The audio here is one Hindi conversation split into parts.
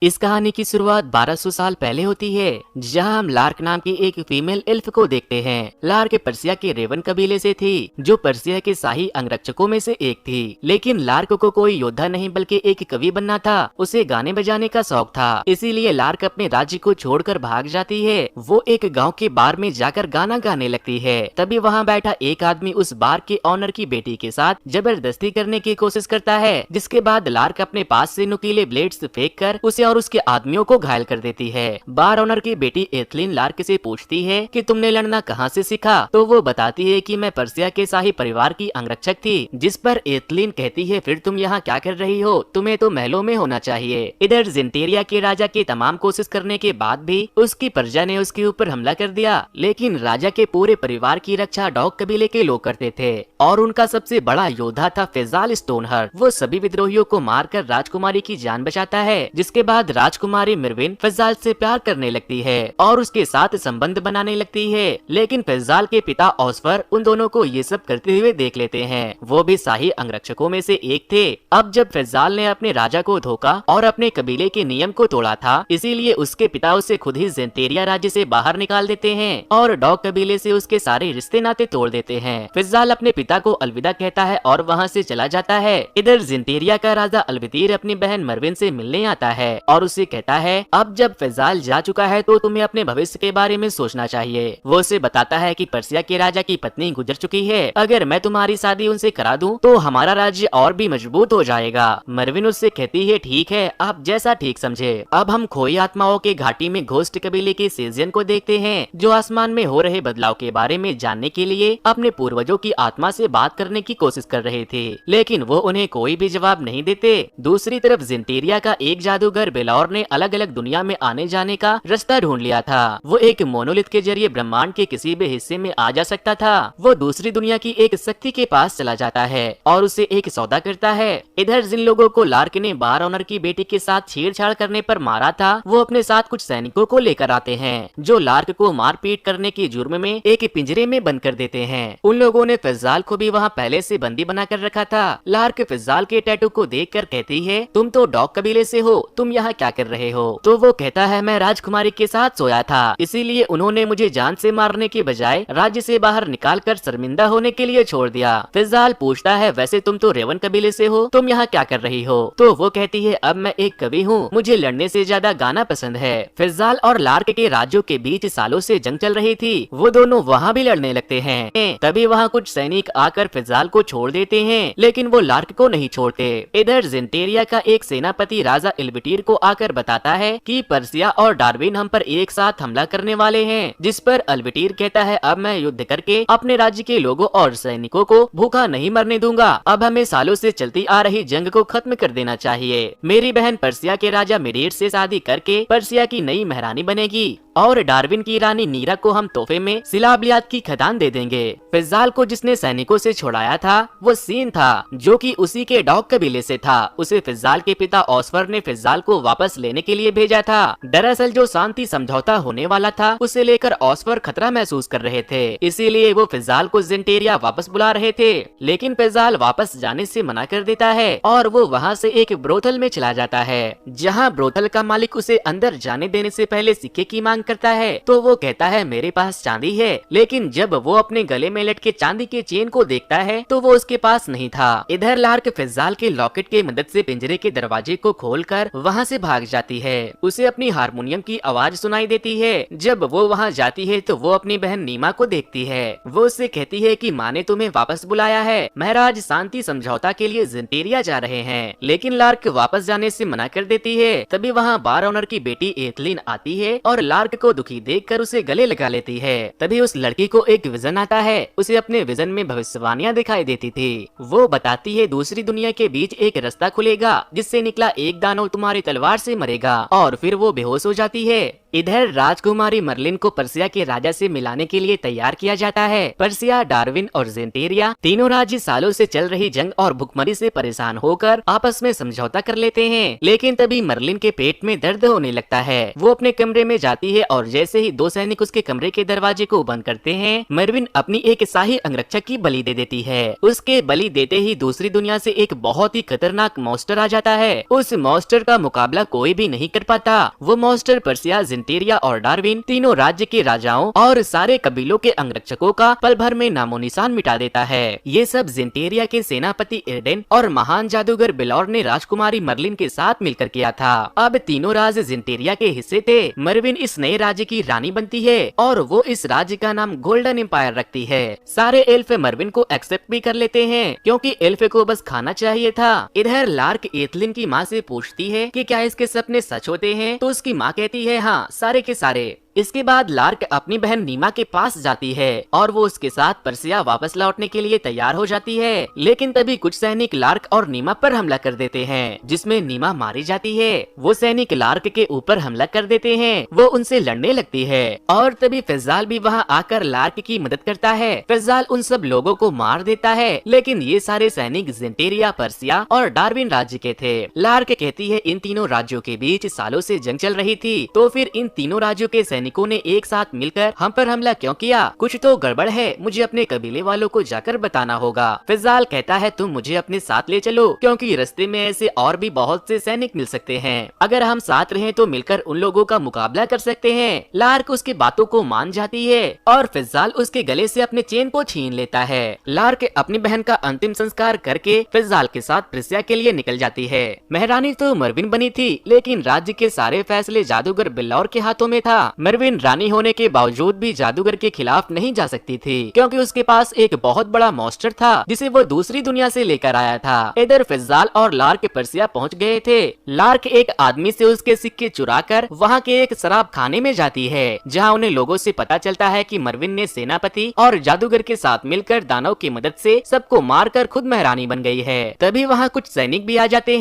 इस कहानी की शुरुआत 1200 साल पहले होती है, जहां हम लार्क नाम की एक फीमेल एल्फ को देखते हैं। लार्क पर्सिया के रेवन कबीले से थी, जो पर्सिया के शाही अंगरक्षकों में से एक थी। लेकिन लार्क को कोई योद्धा नहीं बल्कि एक कवि बनना था। उसे गाने बजाने का शौक था, इसीलिए लार्क अपने राज्य को छोड़कर भाग जाती है। वो एक गाँव के बार में जाकर गाना गाने लगती है। तभी वहाँ बैठा एक आदमी उस बार के ऑनर की बेटी के साथ जबरदस्ती करने की कोशिश करता है, जिसके बाद लार्क अपने पास से नुकीले ब्लेड्स फेंक कर उसे और उसके आदमियों को घायल कर देती है। बार ऑनर की बेटी एथलीन लार्क से पूछती है कि तुमने लड़ना कहाँ से सीखा, तो वो बताती है कि मैं पर्सिया के शाही परिवार की अंगरक्षक थी। जिस पर एथलीन कहती है फिर तुम यहाँ क्या कर रही हो, तुम्हें तो महलों में होना चाहिए। इधर जिंटेरिया के राजा के तमाम कोशिश करने के बाद भी उसकी प्रजा ने उसके ऊपर हमला कर दिया। लेकिन राजा के पूरे परिवार की रक्षा डॉग कबीले के लोग करते थे और उनका सबसे बड़ा योद्धा था फेजाल स्टोनहर्ट। वो सभी विद्रोहियों को मारकर राजकुमारी की जान बचाता है, जिसके बाद राजकुमारी मिरविन फेजाल से प्यार करने लगती है और उसके साथ संबंध बनाने लगती है। लेकिन फेजाल के पिता ऑस्फर उन दोनों को ये सब करते हुए देख लेते हैं। वो भी शाही अंगरक्षकों में से एक थे। अब जब फेजाल ने अपने राजा को धोखा और अपने कबीले के नियम को तोड़ा था, इसीलिए उसके पिता उसे खुद ही जेंटेरिया राज्य से बाहर निकाल देते हैं और डॉग कबीले से उसके सारे रिश्ते नाते तोड़ देते हैं। फेजाल अपने पिता को अलविदा कहता है और वहाँ से चला जाता है। इधर जेंटेरिया का राजा अलवितीर अपनी बहन मरविन से मिलने आता है और उसे कहता है अब जब फेजाल जा चुका है तो तुम्हें अपने भविष्य के बारे में सोचना चाहिए। वो उसे बताता है कि पर्सिया के राजा की पत्नी गुजर चुकी है, अगर मैं तुम्हारी शादी उनसे करा दूं तो हमारा राज्य और भी मजबूत हो जाएगा। मरविन उससे कहती है ठीक है, आप जैसा ठीक समझे। अब हम खोई आत्माओं के घाटी में घोस्ट कबीले के सेजियन को देखते हैं, जो आसमान में हो रहे बदलाव के बारे में जानने के लिए अपने पूर्वजों की आत्मा से बात करने की कोशिश कर रहे थे, लेकिन वो उन्हें कोई भी जवाब नहीं देते। दूसरी तरफ जिंटेरिया का एक जादूगर बेलौर ने अलग अलग दुनिया में आने जाने का रास्ता ढूंढ लिया था। वो एक मोनोलिथ के जरिए ब्रह्मांड के किसी भी हिस्से में आ जा सकता था। वो दूसरी दुनिया की एक शक्ति के पास चला जाता है और उसे एक सौदा करता है। इधर जिन लोगों को लार्क ने बार ऑनर की बेटी के साथ छेड़छाड़ करने पर मारा था, वो अपने साथ कुछ सैनिकों को लेकर आते हैं, जो लार्क को मारपीट करने के जुर्म में एक पिंजरे में बंद कर देते हैं। उन लोगों ने फेजाल को भी वहाँ पहले से बंदी बना कर रखा था। लार्क फेजाल के टैटू को देख कर कहती है तुम तो डॉग कबीले से हो, तुम यहाँ क्या कर रहे हो। तो वो कहता है मैं राजकुमारी के साथ सोया था, इसीलिए उन्होंने मुझे जान से मारने के बजाय राज्य से बाहर निकाल कर शर्मिंदा होने के लिए छोड़ दिया। फेजाल पूछता है वैसे तुम तो रेवन कबीले से हो, तुम यहाँ क्या कर रही हो। तो वो कहती है अब मैं एक कवि हूँ, मुझे लड़ने से ज्यादा गाना पसंद है। फेजाल और लार्क के राज्यों के बीच सालों से जंग चल रही थी, वो दोनों वहाँ भी लड़ने लगते हैं। तभी वहाँ कुछ सैनिक आकर फेजाल को छोड़ देते हैं, लेकिन वो लार्क को नहीं छोड़ते। इधर जिंटेरिया का एक सेनापति राजा एल्विटीर को आकर बताता है कि पर्सिया और डार्विन हम पर एक साथ हमला करने वाले हैं, जिस पर एल्विटीर कहता है अब मैं युद्ध करके अपने राज्य के लोगों और सैनिकों को भूखा नहीं मरने दूंगा। अब हमें सालों से चलती आ रही जंग को खत्म कर देना चाहिए। मेरी बहन पर्सिया के राजा मिडेर से शादी करके पर्सिया की नई महारानी बनेगी और डार्विन की रानी नीरा को हम तोहफे में सिलाबलियात की खदान दे देंगे। फेजाल को जिसने सैनिकों से छुड़ाया था वो सीन था, जो कि उसी के डॉग कबीले से था। उसे फेजाल के पिता ऑस्फर ने फेजाल को वापस लेने के लिए भेजा था। दरअसल जो शांति समझौता होने वाला था उसे लेकर ऑस्फर खतरा महसूस कर रहे थे, इसीलिए वो फेजाल को जिंटेरिया वापस बुला रहे थे। लेकिन फेजाल वापस जाने से मना कर देता है और वो वहाँ से एक ब्रोथल में चला जाता है, जहाँ ब्रोथल का मालिक उसे अंदर जाने देने से पहले सिक्के की मांग करता है। तो वो कहता है मेरे पास चांदी है, लेकिन जब वो अपने गले में लटके चांदी के चेन को देखता है तो वो उसके पास नहीं था। इधर लार्क फेजाल के लॉकेट की मदद से पिंजरे के दरवाजे को खोलकर वहाँ से भाग जाती है। उसे अपनी हारमोनियम की आवाज सुनाई देती है। जब वो वहाँ जाती है तो वो अपनी बहन नीमा को देखती है। वो उससे कहती है कि माँ ने तुम्हें वापस बुलाया है, महाराज शांति समझौता के लिए जिंटेरिया जा रहे हैं। लेकिन लार्क वापस जाने से मना कर देती है। तभी वहाँ बार ऑनर की बेटी एथलीन आती है और लार्क को दुखी देखकर उसे गले लगा लेती है। तभी उस लड़की को एक विजन आता है। उसे अपने विजन में भविष्यवाणियां दिखाई देती थी। वो बताती है दूसरी दुनिया के बीच एक रास्ता खुलेगा, जिससे निकला एक दानव तुम्हारी तलवार से मरेगा, और फिर वो बेहोश हो जाती है। इधर राजकुमारी मर्लिन को पर्सिया के राजा से मिलाने के लिए तैयार किया जाता है। पर्सिया, डार्विन और जेंटेरिया तीनों राज्य सालों से चल रही जंग और भुखमरी से परेशान होकर आपस में समझौता कर लेते हैं। लेकिन तभी मर्लिन के पेट में दर्द होने लगता है। वो अपने कमरे में जाती है और जैसे ही दो सैनिक उसके कमरे के दरवाजे को बंद करते हैं, मरविन अपनी एक शाही अंगरक्षक की बलि दे देती है। उसके बलि देते ही दूसरी दुनिया से एक बहुत ही खतरनाक मॉन्स्टर आ जाता है। उस मॉन्स्टर का मुकाबला कोई भी नहीं कर पाता। वो मॉन्स्टर पर्सिया, जिंटेरिया और डार्विन तीनों राज्य के राजाओं और सारे कबीलों के अंगरक्षकों का पल भर में नामो निशान मिटा देता है। ये सब जिंटेरिया के सेनापति इर्डेन और महान जादूगर बेलौर ने राजकुमारी मर्लिन के साथ मिलकर किया था। अब तीनों राज्य जिंटेरिया के हिस्से थे। मर्विन इस नए राज्य की रानी बनती है और वो इस राज्य का नाम गोल्डन एम्पायर रखती है। सारे एल्फ मर्विन को एक्सेप्ट भी कर लेते हैं क्योंकि एल्फ को बस खाना चाहिए था। इधर लार्क एथलिन की माँ से पूछती है कि क्या इसके सपने सच होते हैं, तो उसकी माँ कहती है हाँ, सारे के सारे। इसके बाद लार्क अपनी बहन नीमा के पास जाती है और वो उसके साथ पर्सिया वापस लौटने के लिए तैयार हो जाती है। लेकिन तभी कुछ सैनिक लार्क और नीमा पर हमला कर देते हैं, जिसमें नीमा मारी जाती है। वो सैनिक लार्क के ऊपर हमला कर देते हैं। वो उनसे लड़ने लगती है और तभी फैजाल भी वहाँ आकर लार्क की मदद करता है। फैजाल उन सब लोगों को मार देता है, लेकिन ये सारे सैनिक जिंटेरिया, पर्सिया और डार्विन राज्य के थे। लार्क कहती है इन तीनों राज्यों के बीच सालों से जंग चल रही थी, तो फिर इन तीनों राज्यों के सैनिकों ने एक साथ मिलकर हम पर हमला क्यों किया? कुछ तो गड़बड़ है, मुझे अपने कबीले वालों को जाकर बताना होगा। फैजाल कहता है तुम मुझे अपने साथ ले चलो, क्योंकि रास्ते में ऐसे और भी बहुत से सैनिक मिल सकते हैं। अगर हम साथ रहें तो मिलकर उन लोगों का मुकाबला कर सकते हैं। लार्क उसकी बातों को मान जाती है और फैजाल उसके गले से अपने चेन को छीन लेता है। लार्क अपनी बहन का अंतिम संस्कार करके फैजाल के साथ पर्सिया के लिए निकल जाती है। महारानी तो मर्विन बनी थी, लेकिन राज्य के सारे फैसले जादूगर बेलौर के हाथों में था। मर्विन रानी होने के बावजूद भी जादूगर के खिलाफ नहीं जा सकती थी, क्योंकि उसके पास एक बहुत बड़ा मॉन्स्टर था जिसे वो दूसरी दुनिया से लेकर आया था। इधर फैजाल और लार्क पर्सिया पहुंच गए थे। लार्क एक आदमी से उसके सिक्के चुराकर वहां के एक शराब खाने में जाती है, जहां उन्हें लोगों से पता चलता है कि मर्विन ने सेनापति और जादूगर के साथ मिलकर दानव की मदद से सबको मारकर खुद महारानी बन गई है। तभी वहाँ कुछ सैनिक भी आ जाते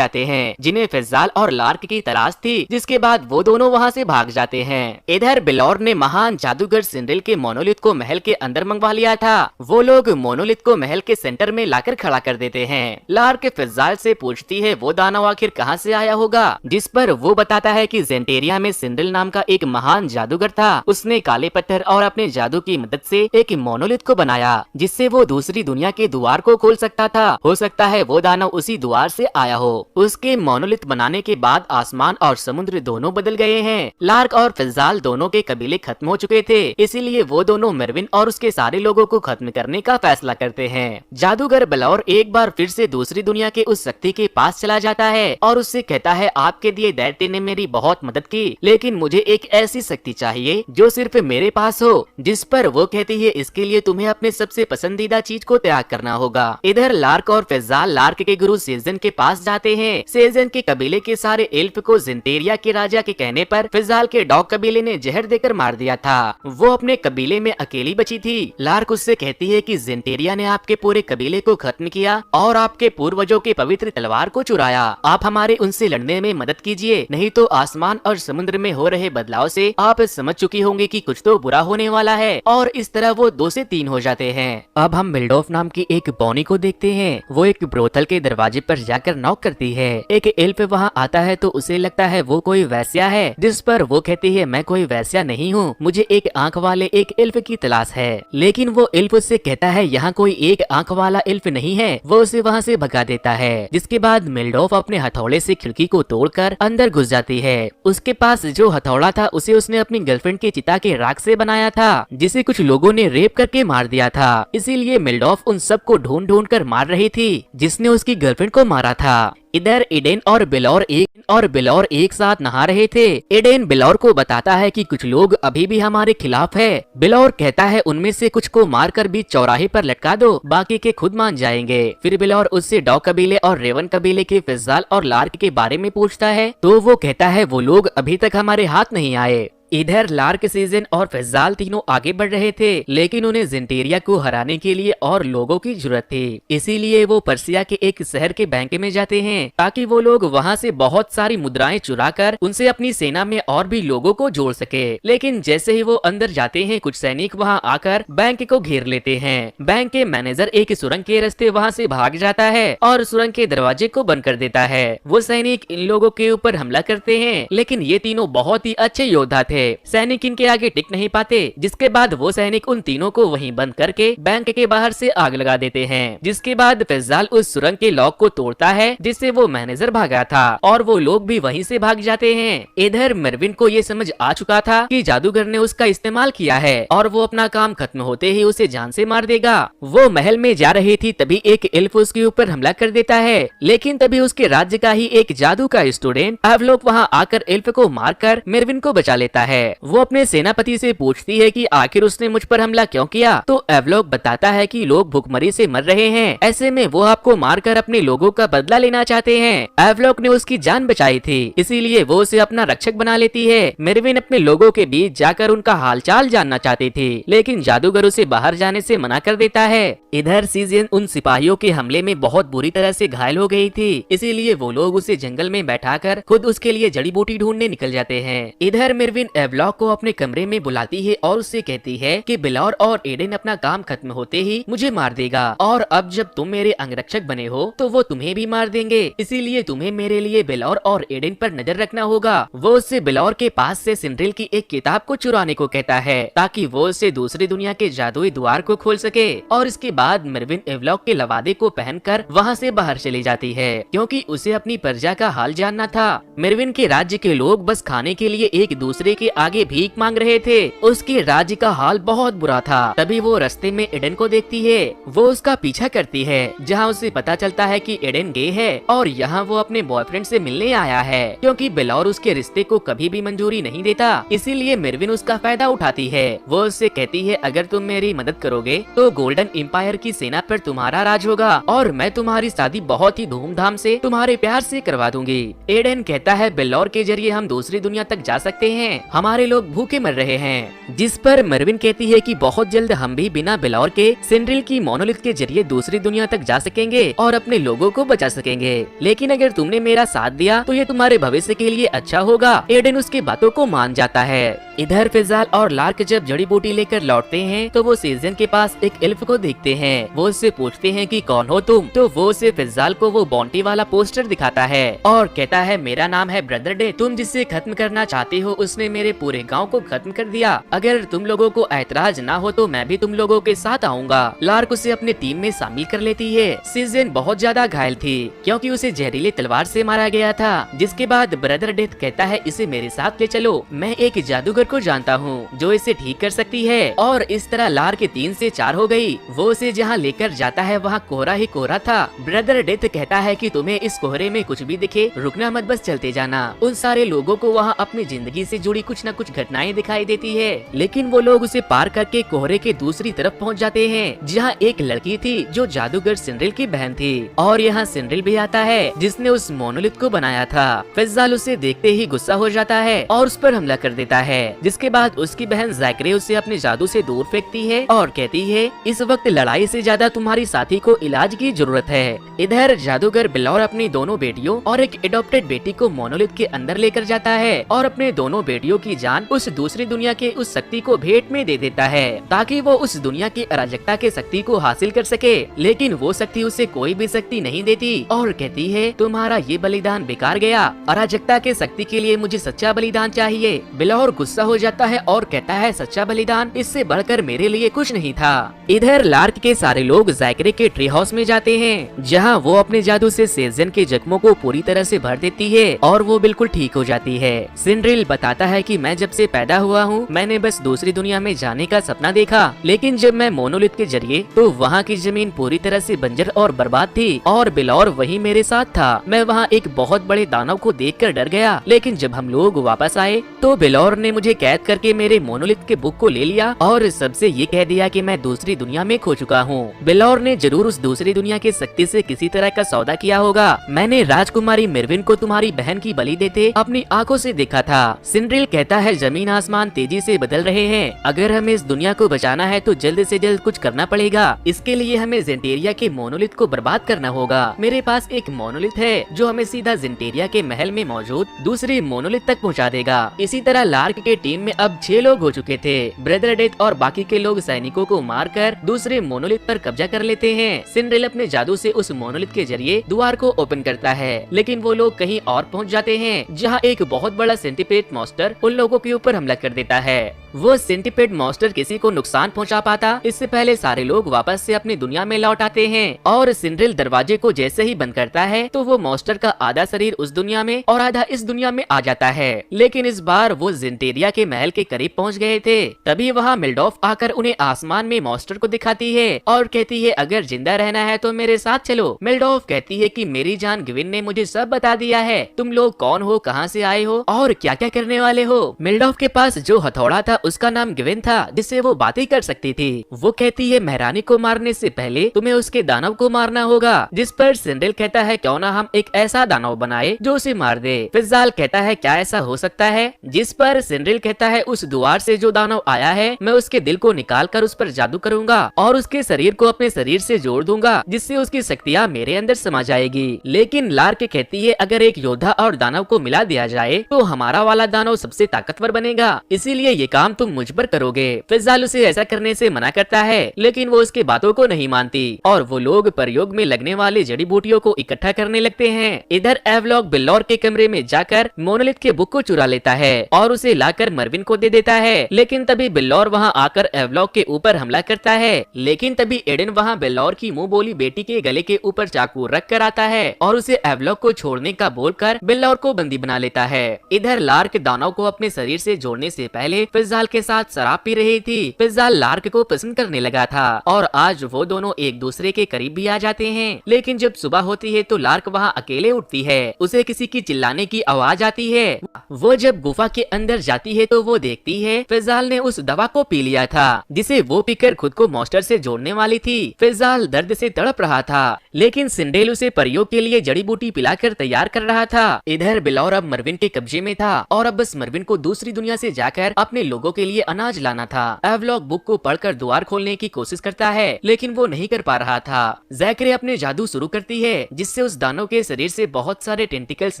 हैं जिन्हें फैजाल और लार्क की तलाश थी, जिसके बाद वो दोनों वहाँ से भाग जाते हैं। इधर बेलौर ने महान जादूगर सिंड्रेल के मोनोलिथ को महल के अंदर मंगवा लिया था। वो लोग मोनोलिथ को महल के सेंटर में लाकर खड़ा कर देते हैं। लार्क फैजाल से पूछती है वो दानव आखिर कहाँ से आया होगा, जिस पर वो बताता है कि जेंटेरिया में सिंड्रेल नाम का एक महान जादूगर था। उसने काले पत्थर और अपने जादू की मदद से एक मोनोलिथ को बनाया, जिससे वो दूसरी दुनिया के द्वार को खोल सकता था। हो सकता है वो दानव उसी द्वार से आया हो। उसके मोनोलिथ बनाने के बाद आसमान और समुद्र दोनों बदल गए हैं। लार्क और फैजाल दोनों के कबीले खत्म हो चुके थे, इसीलिए वो दोनों मर्विन और उसके सारे लोगों को खत्म करने का फैसला करते हैं। जादूगर बेलौर एक बार फिर से दूसरी दुनिया के उस शक्ति के पास चला जाता है और उससे कहता है आपके दिए दैत्य ने मेरी बहुत मदद की, लेकिन मुझे एक ऐसी शक्ति चाहिए जो सिर्फ मेरे पास हो। जिस पर वो कहती है इसके लिए तुम्हें अपने सबसे पसंदीदा चीज को त्याग करना होगा। इधर लार्क और फैजाल लार्क के गुरु सेजन के पास जाते हैं। सेजन के कबीले के सारे एल्फ को जिंटेरिया के राजा के कहने पर फैजाल के डॉग कबीले ने जहर देकर मार दिया था। वो अपने कबीले में अकेली बची थी। लार्क उससे कहती है कि जिंटेरिया ने आपके पूरे कबीले को खत्म किया और आपके पूर्वजों के पवित्र तलवार को चुराया। आप हमारे उनसे लड़ने में मदद कीजिए, नहीं तो आसमान और समुद्र में हो रहे बदलाव से आप समझ चुकी होंगी कि कुछ तो बुरा होने वाला है। और इस तरह वो 2 से 3 हो जाते हैं। अब हम मिल्डोफ नाम की एक बॉनी को देखते हैं। वो एक ब्रोथल के दरवाजे पर जाकर नॉक करती है। एक एल्फ वहाँ आता है तो उसे लगता है वो कोई वैश्या है, जिस पर वो कहती है मैं कोई वैश्या नहीं हूँ, मुझे एक आंख वाले एक एल्फ की तलाश है। लेकिन वो एल्फ उससे कहता है यहाँ कोई एक आंख वाला एल्फ नहीं है। वो उसे वहाँ से भगा देता है, जिसके बाद मिल्डोफ अपने हथौड़े से खिड़की को तोड़कर अंदर घुस जाती है। उसके पास जो हथौड़ा था उसे उसने अपनी गर्लफ्रेंड के चिता के राख से बनाया था, जिसे कुछ लोगों ने रेप करके मार दिया था। इसीलिए मिल्डोफ उन सबको ढूंढ ढूंढ कर मार रही थी जिसने उसकी गर्लफ्रेंड को मारा था। इधर एडेन और बेलौर एक साथ नहा रहे थे। एडेन बेलौर को बताता है कि कुछ लोग अभी भी हमारे खिलाफ है। बेलौर कहता है उनमें से कुछ को मारकर बीच चौराहे पर लटका दो, बाकी के खुद मान जाएंगे। फिर बेलौर उससे डॉग कबीले और रेवन कबीले के फैजाल और लार्क के बारे में पूछता है, तो वो कहता है वो लोग अभी तक हमारे हाथ नहीं आए। इधर लार्क, सीजन और फैजाल तीनों आगे बढ़ रहे थे, लेकिन उन्हें जिंटेरिया को हराने के लिए और लोगों की जरूरत थी। इसीलिए वो पर्सिया के एक शहर के बैंक में जाते हैं, ताकि वो लोग वहां से बहुत सारी मुद्राएं चुराकर उनसे अपनी सेना में और भी लोगों को जोड़ सके। लेकिन जैसे ही वो अंदर जाते हैं, कुछ सैनिक वहां आकर बैंक को घेर लेते हैं। बैंक के मैनेजर एक सुरंग के रास्ते वहां से भाग जाता है और सुरंग के दरवाजे को बंद कर देता है। वो सैनिक इन लोगों के ऊपर हमला करते हैं, लेकिन ये तीनों बहुत ही अच्छे योद्धा थे। है। सैनिक इनके आगे टिक नहीं पाते, जिसके बाद वो सैनिक उन तीनों को वहीं बंद करके बैंक के बाहर से आग लगा देते हैं। जिसके बाद फैजाल उस सुरंग के लॉक को तोड़ता है जिससे वो मैनेजर भागा था और वो लोग भी वहीं से भाग जाते हैं। इधर मेरविन को ये समझ आ चुका था कि जादूगर ने उसका इस्तेमाल किया है और वो अपना काम खत्म होते ही उसे जान से मार देगा। वो महल में जा रही थी तभी एक एल्फ उसके ऊपर हमला कर देता है, लेकिन तभी उसके राज्य का ही एक जादू का स्टूडेंट एवलोक वहाँ आकर एल्फ को मारकर मेरविन को बचा लेता है। वो अपने सेनापति से पूछती है कि आखिर उसने मुझ पर हमला क्यों किया, तो एवलोक बताता है कि लोग भूखमरी से मर रहे हैं, ऐसे में वो आपको मारकर अपने लोगों का बदला लेना चाहते हैं। एवलोक ने उसकी जान बचाई थी, इसीलिए वो उसे अपना रक्षक बना लेती है। मेरविन अपने लोगों के बीच जाकर उनका हालचाल जानना चाहती थी, लेकिन जादूगर उसे बाहर जाने से मना कर देता है। इधर सीजन उन सिपाहियों के हमले में बहुत बुरी तरह से घायल हो गई थी, इसीलिए वो लोग उसे जंगल में बैठाकर खुद उसके लिए जड़ी बूटी ढूंढने निकल जाते हैं। इधर मेरविन एवलॉक को अपने कमरे में बुलाती है और उससे कहती है कि बिलौर और एडेन अपना काम खत्म होते ही मुझे मार देगा, और अब जब तुम मेरे अंगरक्षक बने हो तो वो तुम्हें भी मार देंगे, इसीलिए तुम्हें मेरे लिए बिलौर और एडेन पर नजर रखना होगा। वो उससे बिलौर के पास से सिंड्रिल की एक किताब को चुराने को कहता है ताकि वो उससे दूसरी दुनिया के जादुई द्वार को खोल सके, और इसके बाद मेरविन एवलॉक के लवादे को पहनकर वहाँ से बाहर चली जाती है क्योंकि उसे अपनी प्रजा का हाल जानना था। मेरविन के राज्य के लोग बस खाने के लिए एक दूसरे के आगे भीख मांग रहे थे। उसके राज्य का हाल बहुत बुरा था। तभी वो रास्ते में एडेन को देखती है। वो उसका पीछा करती है, जहाँ उसे पता चलता है कि एडेन गे है और यहाँ वो अपने बॉयफ्रेंड से मिलने आया है, क्योंकि बिलौर उसके रिश्ते को कभी भी मंजूरी नहीं देता, इसीलिए मेरविन उसका फायदा उठाती है। वो उससे कहती है अगर तुम मेरी मदद करोगे तो गोल्डन एम्पायर की सेना पर तुम्हारा राज होगा और मैं तुम्हारी शादी बहुत ही धूमधाम से तुम्हारे प्यार से करवा दूंगी। एडेन कहता है बिलौर के जरिए हम दूसरी दुनिया तक जा सकते हैं, हमारे लोग भूखे मर रहे हैं। जिस पर मेरविन कहती है कि बहुत जल्द हम भी बिना बिलौर के सिंड्रिल की मोनोलिथ के जरिए दूसरी दुनिया तक जा सकेंगे और अपने लोगों को बचा सकेंगे, लेकिन अगर तुमने मेरा साथ दिया तो ये तुम्हारे भविष्य के लिए अच्छा होगा। एडेन उसकी बातों को मान जाता है। इधर फिजाल और लार्क जब जड़ी बूटी लेकर लौटते हैं तो वो सीजन के पास एक एल्फ को देखते हैं। वो उससे पूछते हैं कि कौन हो तुम, तो वो उसे फिजाल को वो बॉन्टी वाला पोस्टर दिखाता है और कहता है मेरा नाम है ब्रदर डे, तुम जिससे खत्म करना चाहते हो उसने मेरे पूरे गांव को खत्म कर दिया, अगर तुम लोगों को ऐतराज ना हो तो मैं भी तुम लोगों के साथ आऊंगा। लार्क उसे अपने टीम में शामिल कर लेती है। सीजन बहुत ज्यादा घायल थी क्योंकि उसे जहरीले तलवार से मारा गया था। जिसके बाद ब्रदर डेथ कहता है इसे मेरे साथ ले चलो, मैं एक जादूगर को जानता हूँ जो इसे ठीक कर सकती है। और इस तरह लार्क 3 से 4 हो गई। वो उसे जहाँ लेकर जाता है वहाँ कोहरा ही कोहरा था। ब्रदर डेथ कहता है कि तुम्हें इस कोहरे में कुछ भी दिखे रुकना मत, बस चलते जाना। उन सारे लोगों को वहाँ अपनी जिंदगी से जुड़ी कुछ न कुछ घटनाएं दिखाई देती है, लेकिन वो लोग उसे पार करके कोहरे के दूसरी तरफ पहुँच जाते हैं जहाँ एक लड़की थी जो जादूगर सिंड्रिल की बहन थी, और यहाँ सिंड्रिल भी आता है जिसने उस मोनोलिथ को बनाया था। फिजाल उसे देखते ही गुस्सा हो जाता है और उस पर हमला कर देता है। जिसके बाद उसकी बहन जैकरे उसे अपने जादू से दूर फेंकती है और कहती है इस वक्त लड़ाई से ज्यादा तुम्हारी साथी को इलाज की जरूरत है। इधर जादूगर बिलौर अपनी दोनों बेटियों और एक एडॉप्टेड बेटी को मोनोलिथ के अंदर लेकर जाता है और अपने दोनों बेटियों की जान उस दूसरी दुनिया के उस शक्ति को भेंट में दे देता है ताकि वो उस दुनिया की अराजकता के शक्ति को हासिल कर सके। लेकिन वो शक्ति उसे कोई भी शक्ति नहीं देती और कहती है तुम्हारा ये बलिदान बेकार गया, अराजकता के शक्ति के लिए मुझे सच्चा बलिदान चाहिए। बिलौर गुस्सा हो जाता है और कहता है सच्चा बलिदान इससे बढ़कर मेरे लिए कुछ नहीं था। इधर लार्क के सारे लोग जैकरे के ट्री हाउस में जाते हैं जहाँ वो अपने जादू से सेजन के जख्मों को पूरी तरह से भर देती है और वो बिल्कुल ठीक हो जाती है। सिंड्रिल बताता है कि मैं जब से पैदा हुआ हूँ मैंने बस दूसरी दुनिया में जाने का सपना देखा, लेकिन जब मैं मोनोलिथ के जरिए तो वहाँ की जमीन पूरी तरह से बंजर और बर्बाद थी और बिलौर वही मेरे साथ था। मैं वहाँ एक बहुत बड़े दानव को देखकर डर गया, लेकिन जब हम लोग वापस आए तो बिलौर ने मुझे कैद करके मेरे मोनोलिथ के बुक को ले लिया और सबसे ये कह दिया कि मैं दूसरी दुनिया में खो चुका हूँ। बिलौर ने जरूर उस दूसरी दुनिया की शक्ति से किसी तरह का सौदा किया होगा। मैंने राजकुमारी मेरविन को तुम्हारी बहन की बलि देते अपनी आंखों से देखा था। सिंड्रिल कहता है जमीन आसमान तेजी से बदल रहे हैं, अगर हमें इस दुनिया को बचाना है तो जल्द से जल्द कुछ करना पड़ेगा। इसके लिए हमें जेंटेरिया के मोनोलिथ को बर्बाद करना होगा। मेरे पास एक मोनोलिथ है जो हमें सीधा जेंटेरिया के महल में मौजूद दूसरे मोनोलिथ तक पहुंचा देगा। इसी तरह लार्क के टीम में अब 6 लोग हो चुके थे। ब्रदर डेथ और बाकी के लोग सैनिकों को मारकर दूसरे मोनोलिथ पर कब्जा कर लेते हैं। सिंड्रेला अपने जादू से उस मोनोलिथ के जरिए द्वार को ओपन करता है, लेकिन वो लोग कहीं और पहुंच जाते हैं, जहां एक बहुत बड़ा सेंटीपेड मॉन्स्टर उन लोगों के ऊपर हमला कर देता है। वो सेंटीपेड मॉन्स्टर किसी को नुकसान पहुंचा पाता इससे पहले सारे लोग वापस से अपनी दुनिया में लौट आते हैं, और सिंड्रेल दरवाजे को जैसे ही बंद करता है तो वो मॉन्स्टर का आधा शरीर उस दुनिया में और आधा इस दुनिया में आ जाता है। लेकिन इस बार वो जिंटेरिया के महल के करीब पहुंच गए थे। तभी वहाँ मिल्डॉफ आकर उन्हें आसमान में मॉन्स्टर को दिखाती है और कहती है अगर जिंदा रहना है तो मेरे साथ चलो। मिल्डॉफ कहती है कि मेरी जान ग्विन ने मुझे सब बता दिया है, तुम लोग कौन हो, कहाँ से आए हो और क्या क्या करने वाले हो। मिल्डॉफ के पास जो हथौड़ा था उसका नाम ग्विन था, जिससे वो बातें कर सकती थी। वो कहती है महारानी को मारने से पहले तुम्हें उसके दानव को मारना होगा, जिस पर सिंड्रेल कहता है क्यों ना हम एक ऐसा दानव बनाए जो उसे मार दे। फिजाल कहता है क्या ऐसा हो सकता है, जिस पर सिंड्रेल कहता है उस द्वार से जो दानव आया है मैं उसके दिल को निकाल कर उस पर जादू करूंगा और उसके शरीर को अपने शरीर से जोड़ दूंगा, जिससे उसकी शक्तियाँ मेरे अंदर समा जाएगी। लेकिन लार्क कहती है अगर एक योद्धा और दानव को मिला दिया जाए तो हमारा वाला दानव सबसे ताकतवर बनेगा, इसीलिए ये काम तुम मुझ पर करोगे। फिजाल उसे ऐसा करने से मना करता है, लेकिन वो उसकी बातों को नहीं मानती और वो लोग प्रयोग में लगने वाले जड़ी बूटियों को इकट्ठा करने लगते हैं। इधर एवलॉक बिल्लौर के कमरे में जाकर मोनोलिथ के बुक को चुरा लेता है और उसे लाकर मरविन को दे देता है, लेकिन तभी बिल्लौर वहाँ आकर एवलॉक के ऊपर हमला करता है। लेकिन तभी एडन वहाँ बिल्लौर की मुंह बोली बेटी के गले के ऊपर चाकू रख कर आता है और उसे एवलॉक को छोड़ने का बोलकर बिल्लौर को बंदी बना लेता है। इधर लार्क दानव को अपने शरीर से जोड़ने से पहले फिजाल के साथ शराब पी रही थी। फिजाल लार्क को पसंद करने लगा था और आज वो दोनों एक दूसरे के करीब भी आ जाते हैं। लेकिन जब सुबह होती है तो लार्क वहाँ अकेले उठती है, उसे किसी की चिल्लाने की आवाज आती है। वो जब गुफा के अंदर जाती है तो वो देखती है फिजाल ने उस दवा को पी लिया था जिसे वो पीकर खुद को मॉन्स्टर से जोड़ने वाली थी। फिजाल दर्द से तड़प रहा था, लेकिन सिंड्रेल उसे प्रयोग के लिए जड़ी बूटी पिलाकर तैयार कर रहा था। इधर बिल्लौर अब मरविन के कब्जे में था और अब बस मरविन को दूसरी दुनिया से जाकर अपने लोगों के लिए अनाज लाना था। एवलॉक बुक को पढ़कर द्वार खोलने की कोशिश करता है, लेकिन वो नहीं कर पा रहा था। जैकरे अपने जादू शुरू करती है, जिससे उस दानव के शरीर से बहुत सारे टेंटिकल्स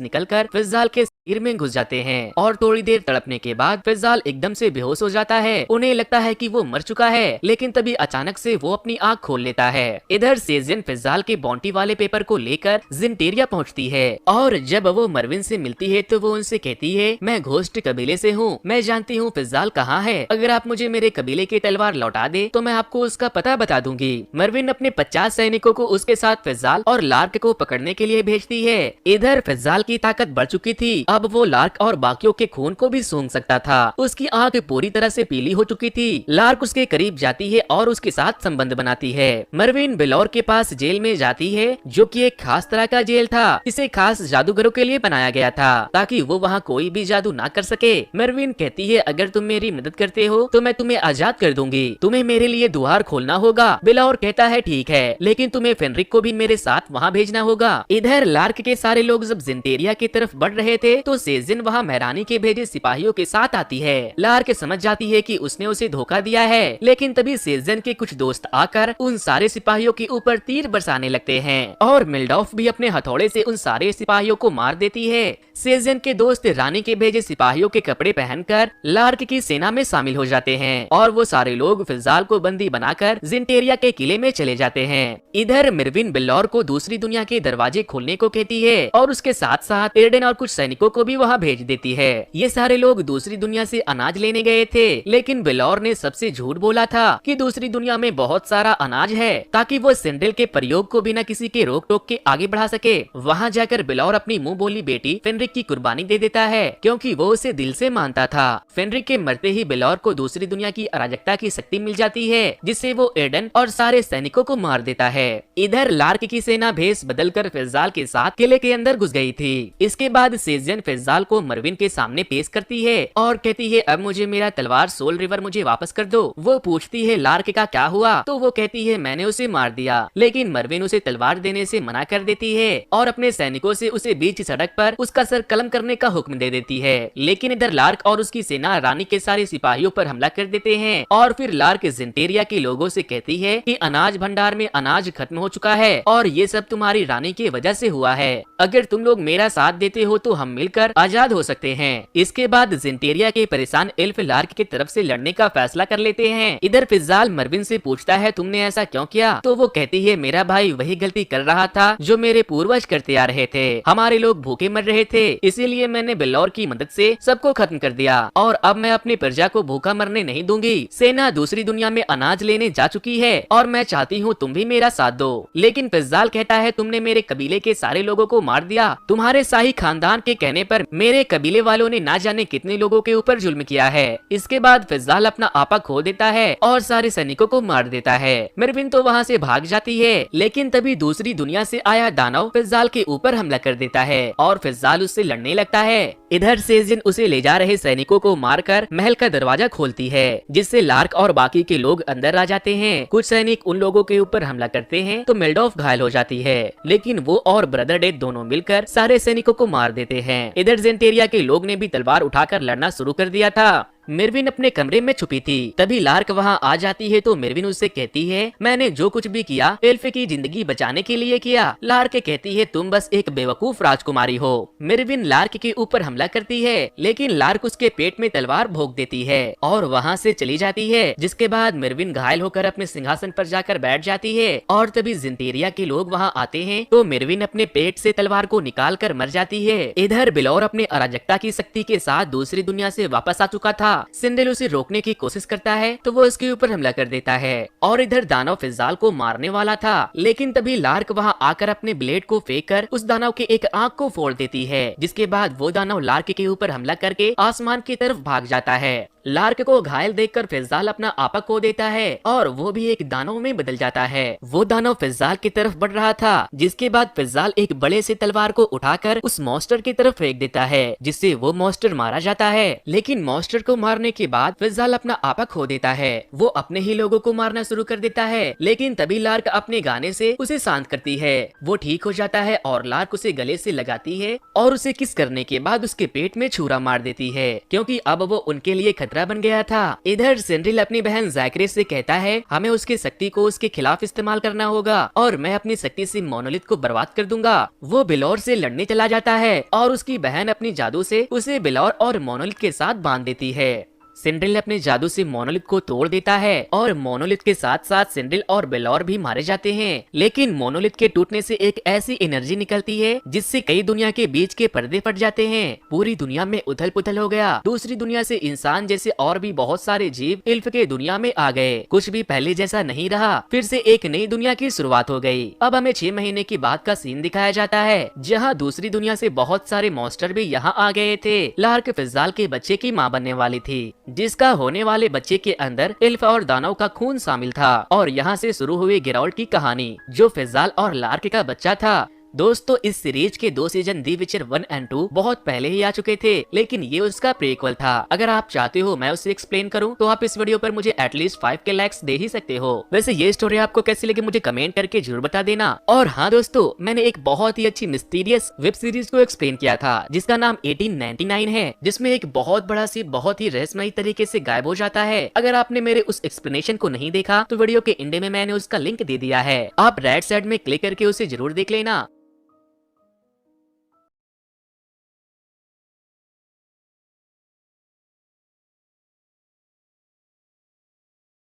निकलकर फिजाल के शरीर में घुस जाते हैं और थोड़ी देर तड़पने के बाद फिजाल एकदम से बेहोश हो जाता है। उन्हें लगता है कि वो मर चुका है, लेकिन तभी अचानक से वो अपनी आँख खोल लेता है। इधर सेजिन फिजाल के बॉन्टी वाले पेपर को लेकर जिंटेरिया पहुँचती है और जब वो मरविन से मिलती है तो वो उनसे कहती है मैं घोस्ट कबीले से हूँ, मैं जानती हूँ फिजाल कहाँ है, अगर आप मुझे मेरे कबीले की तलवार लौटा दे तो मैं आपको उसका पता बता दूंगी। मरविन अपने 50 सैनिकों को उसके साथ फिजाल और लार्क को पकड़ने के लिए भेजती है। इधर फिजाल की ताकत बढ़ चुकी थी, अब वो लार्क और बाकियों के खून को भी सूंघ सकता था। उसकी आंख पूरी तरह से पीली हो चुकी थी। लार्क उसके करीब जाती है और उसके साथ संबंध बनाती है। मरविन बिल्लौर के पास जेल में जाती है, जो कि एक खास तरह का जेल था, इसे खास जादूगरों के लिए बनाया गया था ताकि वो वहाँ कोई भी जादू ना कर सके। मरविन कहती है अगर तुम मेरी मदद करते हो तो मैं तुम्हें आजाद कर दूंगी, तुम्हें मेरे लिए द्वार खोलना होगा। बिल्लौर कहता है ठीक है, लेकिन तुम्हें फेनरिक को भी मेरे साथ वहाँ भेजना होगा। इधर लार्क के सारे लोग जब जिंटेरिया की तरफ बढ़ रहे थे तो सेजिन वहाँ महारानी के भेजे सिपाहियों के साथ आती है। लार्क समझ जाती है कि उसने उसे धोखा दिया है, लेकिन तभी सेजिन के कुछ दोस्त आकर उन सारे सिपाहियों के ऊपर तीर बरसाने लगते हैं और मिल्डॉफ भी अपने हथौड़े से उन सारे सिपाहियों को मार देती है। सेजिन के दोस्त रानी के भेजे सिपाहियों के कपड़े पहनकर लार्क की सेना में शामिल हो जाते हैं और वो सारे लोग फिजाल को बंदी बनाकर जिंटेरिया के किले में चले जाते हैं। इधर मिरविन बिल्लौर को दूसरी दुनिया के दरवाजे खोलने को कहती है और उसके साथ साथ एर्डेन और कुछ सैनिकों को भी वहाँ भेज देती है। ये सारे लोग दूसरी दुनिया से अनाज लेने गए थे, लेकिन बिल्लौर ने सबसे झूठ बोला था कि दूसरी दुनिया में बहुत सारा अनाज है ताकि वो सिंड्रेल के प्रयोग को बिना किसी के रोक टोक के आगे बढ़ा सके। वहाँ जाकर बिल्लौर अपनी मुंह बोली बेटी फेनरिक की कुर्बानी दे देता है, क्योंकि वो उसे दिल से मानता था। फेनरिक के मरते ही बिल्लौर को दूसरी दुनिया की अराजकता की शक्ति मिल जाती है, जिससे वो एर्डेन और सारे सैनिकों को मार देता है। इधर लार्क की सेना भेष बदलकर फिजाल के साथ किले के अंदर घुस गई थी। इसके बाद सेजियन फिजाल को मरविन के सामने पेश करती है और कहती है अब मुझे मेरा तलवार सोल रिवर मुझे वापस कर दो। वो पूछती है लार्क का क्या हुआ, तो वो कहती है मैंने उसे मार दिया, लेकिन मरविन उसे तलवार देने से मना कर देती है और अपने सैनिकों से उसे बीच सड़क पर उसका सर कलम करने का हुक्म दे देती है। लेकिन इधर लार्क और उसकी सेना रानी के सारे सिपाहियों पर हमला कर देते हैं और फिर लार्क जिंटेरिया के लोगों से कहती है कि अनाज भंडार में अनाज खत्म हो चुका है और ये सब तुम्हारी रानी की वजह से हुआ है। अगर तुम लोग मेरा साथ देते हो तो हम मिल मिलकर आजाद हो सकते हैं। इसके बाद जिंटेरिया के परेशान एल्फ लार्क की तरफ से लड़ने का फैसला कर लेते हैं। इधर फिजाल मरविन से पूछता है तुमने ऐसा क्यों किया, तो वो कहती है मेरा भाई वही गलती कर रहा था जो मेरे पूर्वज करते आ रहे थे। हमारे लोग भूखे मर रहे थे, इसीलिए मैंने बेलोर की मदद से सबको खत्म कर दिया और अब मैं अपनी प्रजा को भूखा मरने नहीं दूंगी। सेना दूसरी दुनिया में अनाज लेने जा चुकी है और मैं चाहती हूँ तुम भी मेरा साथ दो। लेकिन फिजाल कहता है तुमने मेरे कबीले के सारे लोगों को मार दिया। तुम्हारे शाही खानदान के कहने पर मेरे कबीले वालों ने ना जाने कितने लोगों के ऊपर जुल्म किया है। इसके बाद फिजाल अपना आपा खो देता है और सारे सैनिकों को मार देता है। मरविन तो वहाँ से भाग जाती है, लेकिन तभी दूसरी दुनिया से आया दानव फिजाल के ऊपर हमला कर देता है और फिजाल उससे लड़ने लगता है। इधर सेजिन उसे ले जा रहे सैनिकों को मारकर महल का दरवाजा खोलती है, जिससे लार्क और बाकी के लोग अंदर आ जाते हैं। कुछ सैनिक उन लोगों के ऊपर हमला करते हैं तो मेल्डोफ घायल हो जाती है, लेकिन वो और ब्रदर डेथ दोनों मिलकर सारे सैनिकों को मार देते हैं। इधर जेंटेरिया के लोग ने भी तलवार उठाकर लड़ना शुरू कर दिया था। मिरविन अपने कमरे में छुपी थी, तभी लार्क वहाँ आ जाती है तो मिरविन उससे कहती है मैंने जो कुछ भी किया एल्फ की जिंदगी बचाने के लिए किया। लार्क कहती है तुम बस एक बेवकूफ राजकुमारी हो। मिरविन लार्क के ऊपर हमला करती है, लेकिन लार्क उसके पेट में तलवार भोंक देती है और वहाँ से चली जाती है। जिसके बाद मिरविन घायल होकर अपने सिंहासन पर जाकर बैठ जाती है और तभी जिंटेरिया के लोग वहाँ आते हैं तो मिरविन अपने पेट से तलवार को निकाल कर मर जाती है। इधर बिलौर अपने अराजकता की शक्ति के साथ दूसरी दुनिया से वापस आ चुका था। सिंडेल उसे रोकने की कोशिश करता है तो वो उसके ऊपर हमला कर देता है और इधर दानव फिजाल को मारने वाला था, लेकिन तभी लार्क वहाँ आकर अपने ब्लेड को फेंक कर उस दानव के एक आंख को फोड़ देती है। जिसके बाद वो दानव लार्क के ऊपर हमला करके आसमान की तरफ भाग जाता है। लार्क को घायल देखकर फिजाल अपना आपा खो देता है और वो भी एक दानव में बदल जाता है। वो दानव फिजाल की तरफ बढ़ रहा था, जिसके बाद फिजाल एक बड़े से तलवार को उठाकर उस मॉन्स्टर की तरफ फेंक देता है, जिससे वो मॉन्स्टर मारा जाता है। लेकिन मॉन्स्टर को मारने के बाद फिजाल अपना आपा खो देता है। वो अपने ही लोगों को मारना शुरू कर देता है, लेकिन तभी लार्क अपने गाने से उसे शांत करती है। वो ठीक हो जाता है और लार्क उसे गले से लगाती है और उसे किस करने के बाद उसके पेट में छुरा मार देती है, क्योंकि अब वो उनके लिए खतरा बन गया था। इधर सिंड्रिल अपनी बहन जैकरे से कहता है हमें उसकी शक्ति को उसके खिलाफ इस्तेमाल करना होगा और मैं अपनी शक्ति से मोनोलिथ को बर्बाद कर दूंगा। वो बिलौर से लड़ने चला जाता है और उसकी बहन अपनी जादू से उसे बिलौर और मोनोलिथ के साथ बांध देती है। सिंड्रिल अपने जादू से मोनोलिथ को तोड़ देता है और मोनोलिथ के साथ साथ सिंड्रिल और बेलोर भी मारे जाते हैं। लेकिन मोनोलिथ के टूटने से एक ऐसी एनर्जी निकलती है जिससे कई दुनिया के बीच के पर्दे फट जाते हैं। पूरी दुनिया में उथल पुथल हो गया। दूसरी दुनिया से इंसान जैसे और भी बहुत सारे जीव इल्फ के दुनिया में आ गए। कुछ भी पहले जैसा नहीं रहा, फिर से एक नई दुनिया की शुरुआत हो गई। अब हमें 6 महीने की बाद का सीन दिखाया जाता है, जहाँ दूसरी दुनिया से बहुत सारे मॉन्स्टर भी यहाँ आ गए थे। लार्क फिजाल के बच्चे की माँ बनने वाली थी, जिसका होने वाले बच्चे के अंदर एल्फ और दानव का खून शामिल था। और यहाँ से शुरू हुई गिरावट की कहानी, जो फिजाल और लार्क का बच्चा था। दोस्तों, इस सीरीज के 2 सीजन दी विचर 1 और 2 बहुत पहले ही आ चुके थे, लेकिन ये उसका प्रीक्वल था। अगर आप चाहते हो मैं उसे एक्सप्लेन करूं तो आप इस वीडियो पर मुझे एटलीस्ट 5 के लाइक्स दे ही सकते हो। वैसे ये स्टोरी आपको कैसी लगी मुझे कमेंट करके जरूर बता देना। और हाँ दोस्तों, मैंने एक बहुत ही अच्छी मिस्टीरियस वेब सीरीज को एक्सप्लेन किया था जिसका नाम 1899 है, जिसमें एक बहुत बड़ा सी बहुत ही रहस्यमयी तरीके से गायब हो जाता है। अगर आपने मेरे उस एक्सप्लेनेशन को नहीं देखा तो वीडियो के एंड में मैंने उसका लिंक दे दिया है, आप राइट साइड में क्लिक करके उसे जरूर देख लेना।